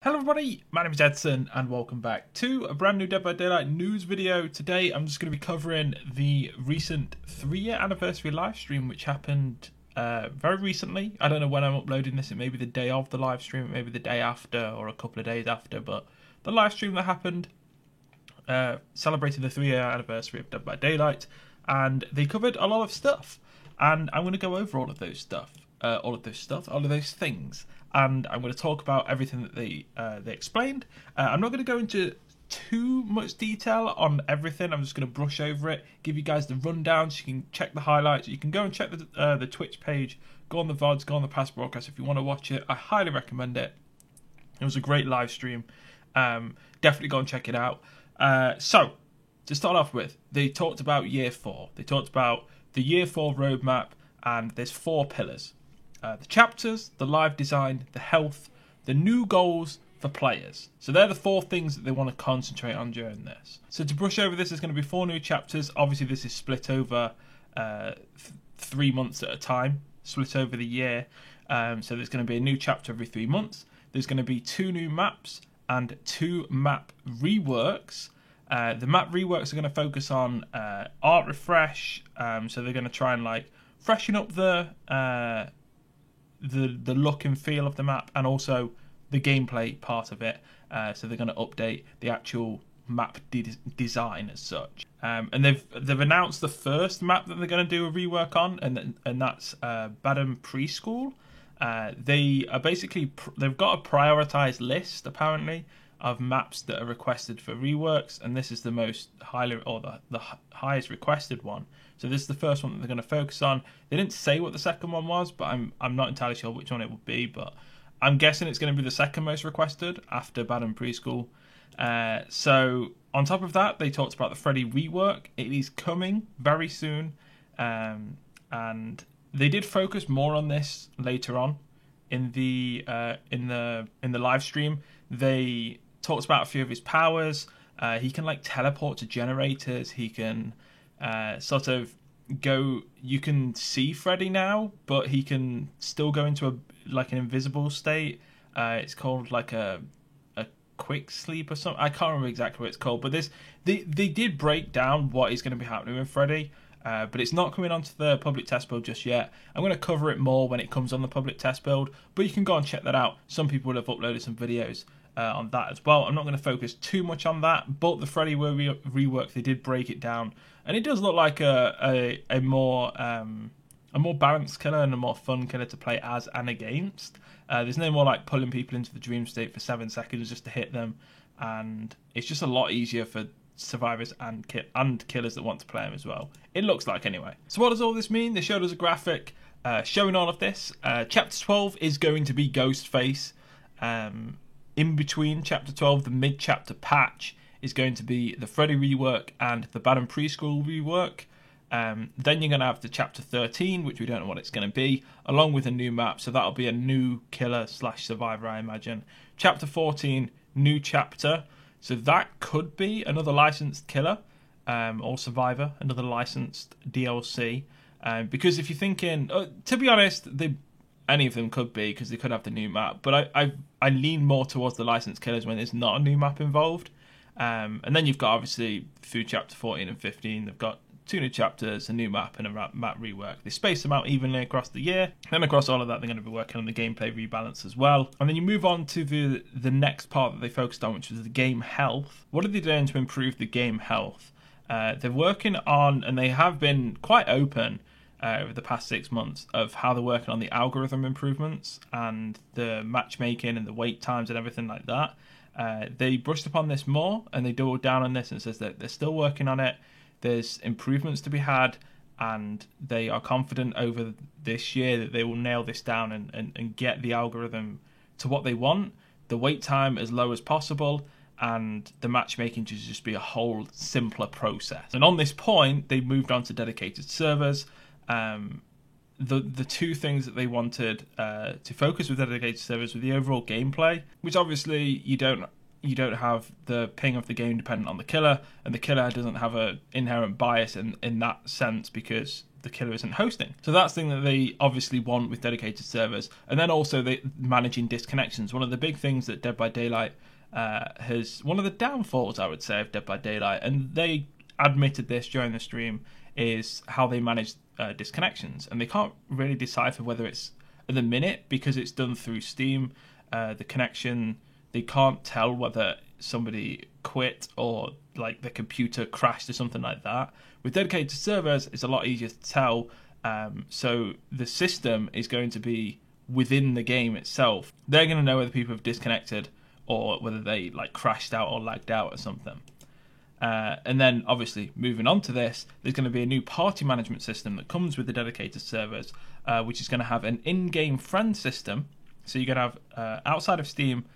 Hello everybody, my name is Edson and welcome back to a brand new Dead by Daylight news video. Today I'm just going to be covering the recent 3-year anniversary live stream which happened very recently. I don't know when I'm uploading this, it may be the day of the live stream, it may be the day after or a couple of days after, but the live stream that happened celebrated the 3-year anniversary of Dead by Daylight, and they covered a lot of stuff, and I'm going to go over all of those things, and I'm going to talk about everything that they explained. I'm not going to go into too much detail on everything. I'm just going to brush over it, give you guys the rundown so you can check the highlights. You can go and check the Twitch page, go on the VODs, go on the past broadcast if you want to watch it. I highly recommend it. It was a great live stream. Definitely go and check it out. So, to start off with, they talked about Year 4. They talked about the Year 4 roadmap, and there's 4 pillars. The chapters, the live design, the health, the new goals for players. So they're the 4 things that they want to concentrate on during this. So to brush over this, there's going to be 4 new chapters. Obviously, this is split over 3 months at a time, split over the year. So there's going to be a new chapter every 3 months. There's going to be 2 new maps and 2 map reworks. The map reworks are going to focus on art refresh. So they're going to try and freshen up the look and feel of the map, and also the gameplay part of it. So they're going to update the actual map design as such. And they've announced the first map that they're going to do a rework on, and that's Badham Preschool. They are basically they've got a prioritized list apparently of maps that are requested for reworks, and this is the most highly, or the highest requested one. So this is the first one that they're going to focus on. They didn't say what the second one was, but I'm not entirely sure which one it would be, but I'm guessing it's going to be the second most requested after Badham Preschool. So on top of that, they talked about the Freddy rework. It is coming very soon, and they did focus more on this later on in the live stream. They talked about a few of his powers. He can teleport to generators. He can sort of go. You can see Freddy now, but he can still go into an invisible state. It's called a quick sleep or something. I can't remember exactly what it's called, but they did break down what is going to be happening with Freddy. But it's not coming onto the public test build just yet. I'm going to cover it more when it comes on the public test build, but you can go and check that out. Some people have uploaded some videos on that as well. I'm not going to focus too much on that, but the Freddy rework, they did break it down, and it does look like a more balanced killer and a more fun killer to play as and against. There's no more pulling people into the dream state for 7 seconds just to hit them, and it's just a lot easier for survivors and killers that want to play them as well. It looks like, anyway. So what does all this mean? They showed us a graphic showing all of this. Chapter 12 is going to be Ghostface. In between Chapter 12, the mid-chapter patch is going to be the Freddy rework and the Badham Preschool rework. Then you're going to have the Chapter 13, which we don't know what it's going to be, along with a new map. So that'll be a new killer/survivor, I imagine. Chapter 14, new chapter. So that could be another licensed killer or survivor, another licensed DLC. Because if you're thinking, to be honest, any of them could be, because they could have the new map. But I lean more towards the licensed killers when there's not a new map involved. And then you've got, obviously, through Chapter 14 and 15, they've got 2 new chapters, a new map, and a map rework. They space them out evenly across the year. And across all of that, they're going to be working on the gameplay rebalance as well. And then you move on to the next part that they focused on, which was the game health. What are they doing to improve the game health? They're working on, and they have been quite open over the past 6 months, of how they're working on the algorithm improvements and the matchmaking and the wait times and everything like that. They brushed upon this more, and they doubled down on this and says that they're still working on it. There's improvements to be had, and they are confident over this year that they will nail this down and get the algorithm to what they want, the wait time as low as possible, and the matchmaking to just be a whole simpler process. And on this point, they moved on to dedicated servers. The 2 things that they wanted to focus with dedicated servers were the overall gameplay, which obviously you don't you don't have the ping of the game dependent on the killer, and the killer doesn't have an inherent bias in that sense because the killer isn't hosting. So that's the thing that they obviously want with dedicated servers. And then also managing disconnections. One of the big things that Dead by Daylight one of the downfalls, I would say, of Dead by Daylight, and they admitted this during the stream, is how they manage disconnections. And they can't really decipher whether it's at the minute, because it's done through Steam, the connection, they can't tell whether somebody quit or like the computer crashed or something like that. With dedicated servers, it's a lot easier to tell. So the system is going to be within the game itself. They're going to know whether people have disconnected or whether they like crashed out or lagged out or something. And then obviously moving on to this, there's going to be a new party management system that comes with the dedicated servers, which is going to have an in-game friend system. So you're going to have outside of Steam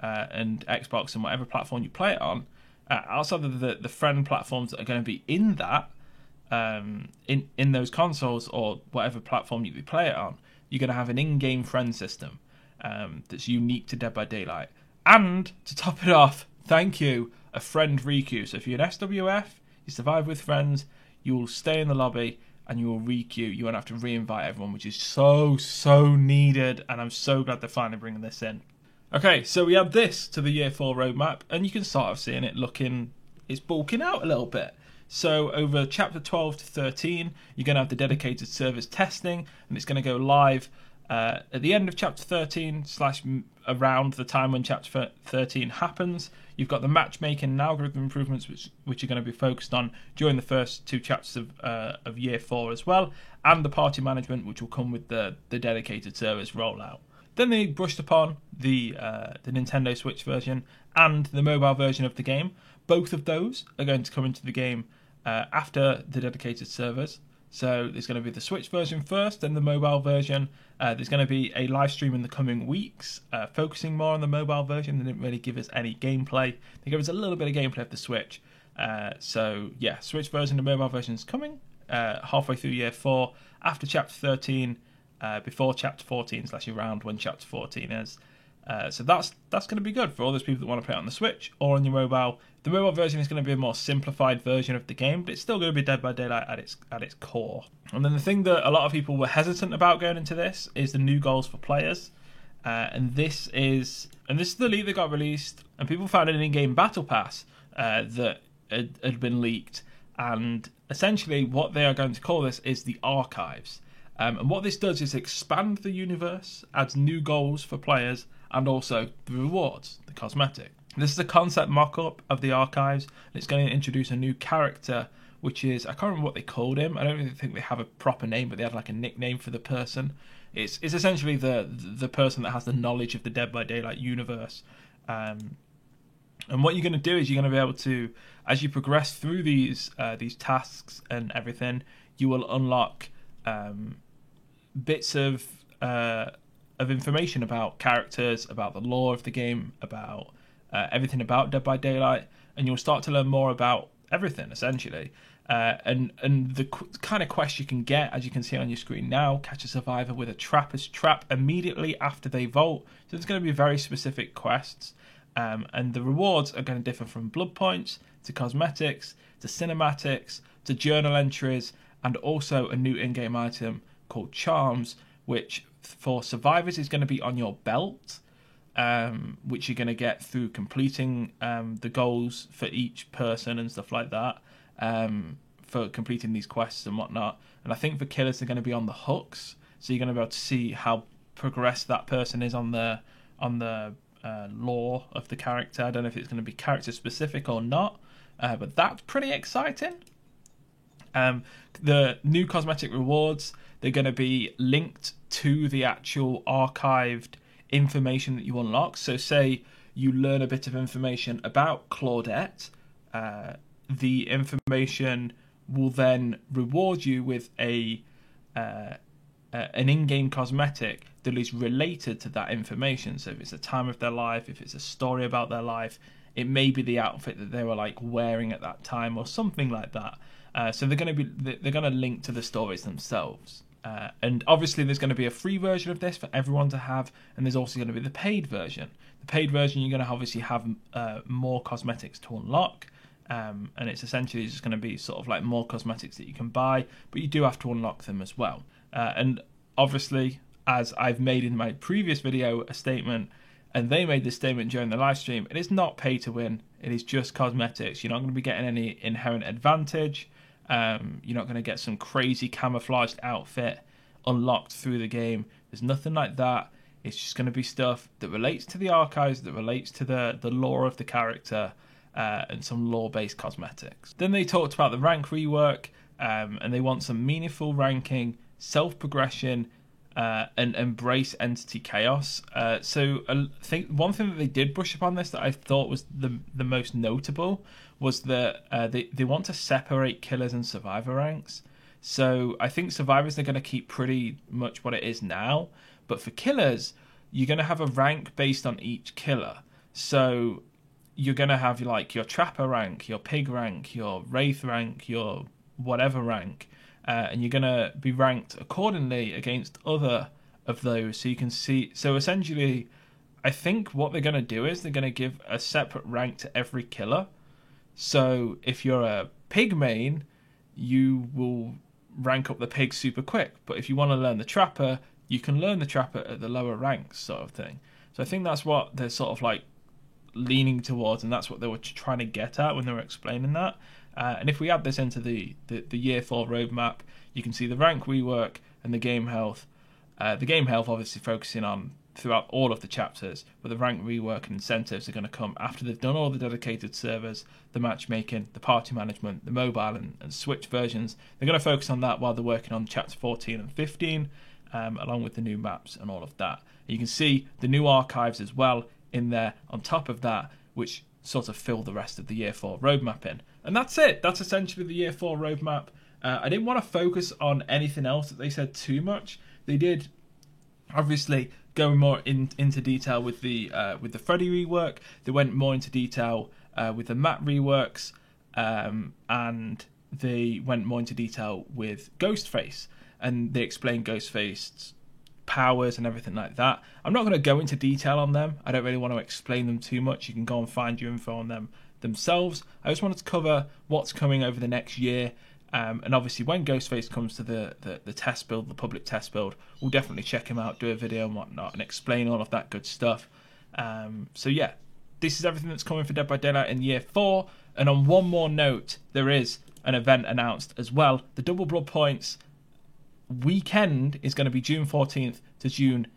and Xbox and whatever platform you play it on, outside of the friend platforms that are going to be in that in those consoles or whatever platform you play it on, you're going to have an in-game friend system that's unique to Dead by Daylight. And to top it off, thank you, a friend requeue. So if you're an SWF, you survive with friends, you will stay in the lobby and you will requeue. You won't have to re-invite everyone, which is so needed, and I'm so glad they're finally bringing this in. Okay, so we add this to the Year 4 roadmap, and you can start seeing it it's bulking out a little bit. So over Chapter 12 to 13, you're going to have the dedicated servers testing, and it's going to go live at the end of Chapter 13 / around the time when Chapter 13 happens. You've got the matchmaking and algorithm improvements, which are going to be focused on during the first 2 chapters of Year 4 as well, and the party management, which will come with the dedicated servers rollout. Then they brushed upon the Nintendo Switch version and the mobile version of the game. Both of those are going to come into the game after the dedicated servers. So there's going to be the Switch version first, then the mobile version. There's going to be a live stream in the coming weeks, focusing more on the mobile version. They didn't really give us any gameplay. They gave us a little bit of gameplay of the Switch. So yeah, Switch version and mobile version is coming halfway through Year 4, after Chapter 13, before Chapter 14 / around when Chapter 14 is. So that's going to be good for all those people that want to play it on the Switch or on your mobile. The mobile version is going to be a more simplified version of the game, but it's still going to be Dead by Daylight at its core. And then the thing that a lot of people were hesitant about going into this is the new goals for players. And this is the leak that got released, and people found an in-game battle pass that had been leaked. And essentially what they are going to call this is the archives. And what this does is expand the universe, adds new goals for players, and also the rewards, the cosmetic. This is a concept mock-up of the archives, and it's going to introduce a new character, which is, I can't remember what they called him. I don't really think they have a proper name, but they have like a nickname for the person. It's essentially the person that has the knowledge of the Dead by Daylight universe. And what you're going to do is you're going to be able to, as you progress through these tasks and everything, you will unlock bits of information about characters, about the lore of the game, about everything about Dead by Daylight, and you'll start to learn more about everything essentially. And the kind of quest you can get, as you can see on your screen now, catch a survivor with a trapper's trap immediately after they vault. So there's going to be very specific quests, and the rewards are going to differ from blood points to cosmetics to cinematics to journal entries, and also a new in-game item called Charms, which for survivors is going to be on your belt, which you're going to get through completing the goals for each person and stuff like that, for completing these quests and whatnot. And I think for killers they're going to be on the hooks, so you're going to be able to see how progressed that person is on the lore of the character. I don't know if it's going to be character specific or not, but that's pretty exciting. The new cosmetic rewards, they're going to be linked to the actual archived information that you unlock. So say you learn a bit of information about Claudette, the information will then reward you with an in-game cosmetic that is related to that information. So if it's a time of their life, if it's a story about their life, it may be the outfit that they were like wearing at that time or something like that. So they're going to link to the stories themselves. And obviously there's going to be a free version of this for everyone to have, and there's also going to be the paid version. The paid version, you're going to obviously have more cosmetics to unlock, and it's essentially just going to be sort of like more cosmetics that you can buy, but you do have to unlock them as well. And obviously, as I've made in my previous video a statement, and they made this statement during the live stream, it is not pay to win. It is just cosmetics. You're not going to be getting any inherent advantage. You're not going to get some crazy camouflaged outfit unlocked through the game. There's nothing like that. It's just going to be stuff that relates to the archives, that relates to the lore of the character, and some lore-based cosmetics. Then they talked about the rank rework, and they want some meaningful ranking, self-progression, and embrace entity chaos. So I think one thing that they did brush upon this that I thought was the most notable was that they want to separate killers and survivor ranks. So I think survivors are going to keep pretty much what it is now, but for killers, you're going to have a rank based on each killer. So you're going to have like your trapper rank, your pig rank, your wraith rank, your whatever rank, and you're going to be ranked accordingly against other of those. So you can see, so essentially I think what they're going to do is they're going to give a separate rank to every killer. So if you're a pig main, you will rank up the pig super quick, but if you want to learn the trapper, you can learn the trapper at the lower ranks, sort of thing. So I think that's what they're sort of like leaning towards, and that's what they were trying to get at when they were explaining that. And if we add this into the year 4 roadmap, you can see the rank rework and the game health. The game health obviously focusing on throughout all of the chapters, but the rank rework and incentives are going to come after they've done all the dedicated servers, the matchmaking, the party management, the mobile and Switch versions. They're going to focus on that while they're working on chapter 14 and 15, along with the new maps and all of that. You can see the new archives as well in there on top of that, which sort of fill the rest of the year 4 roadmap in. And that's it. That's essentially the year 4 roadmap. I didn't want to focus on anything else that they said too much. They did obviously go more into detail with the Freddy rework. They went more into detail with the map reworks, and they went more into detail with Ghostface, and they explained Ghostface's powers and everything like that. I'm not going to go into detail on them. I don't really want to explain them too much. You can go and find your info on them themselves. I just wanted to cover what's coming over the next year. And obviously when Ghostface comes to the test build, the public test build, we'll definitely check him out, do a video and whatnot, and explain all of that good stuff. So yeah, this is everything that's coming for Dead by Daylight in year 4. And on one more note, there is an event announced as well. The Double Blood Points weekend is going to be June 14th to June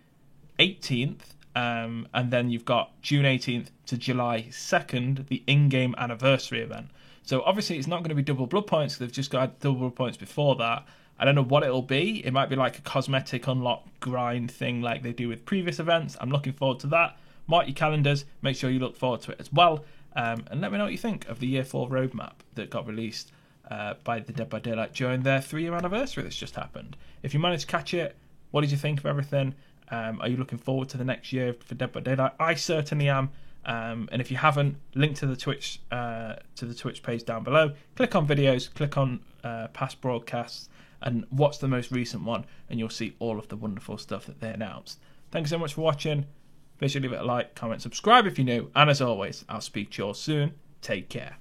18th. And then you've got June 18th to July 2nd, the in-game anniversary event. So obviously it's not going to be double blood points, because they've just got double blood points before that. I don't know what it'll be. It might be like a cosmetic unlock grind thing like they do with previous events. I'm looking forward to that. Mark your calendars. Make sure you look forward to it as well. And let me know what you think of the year 4 roadmap that got released by the Dead by Daylight during their 3-year anniversary that's just happened. If you managed to catch it, what did you think of everything? Are you looking forward to the next year for Dead by Daylight? I certainly am. And if you haven't, link to the Twitch page down below. Click on videos, click on past broadcasts, and watch the most recent one, and you'll see all of the wonderful stuff that they announced. Thank you so much for watching. Please leave it a like, comment, subscribe if you're new, and as always, I'll speak to you all soon. Take care.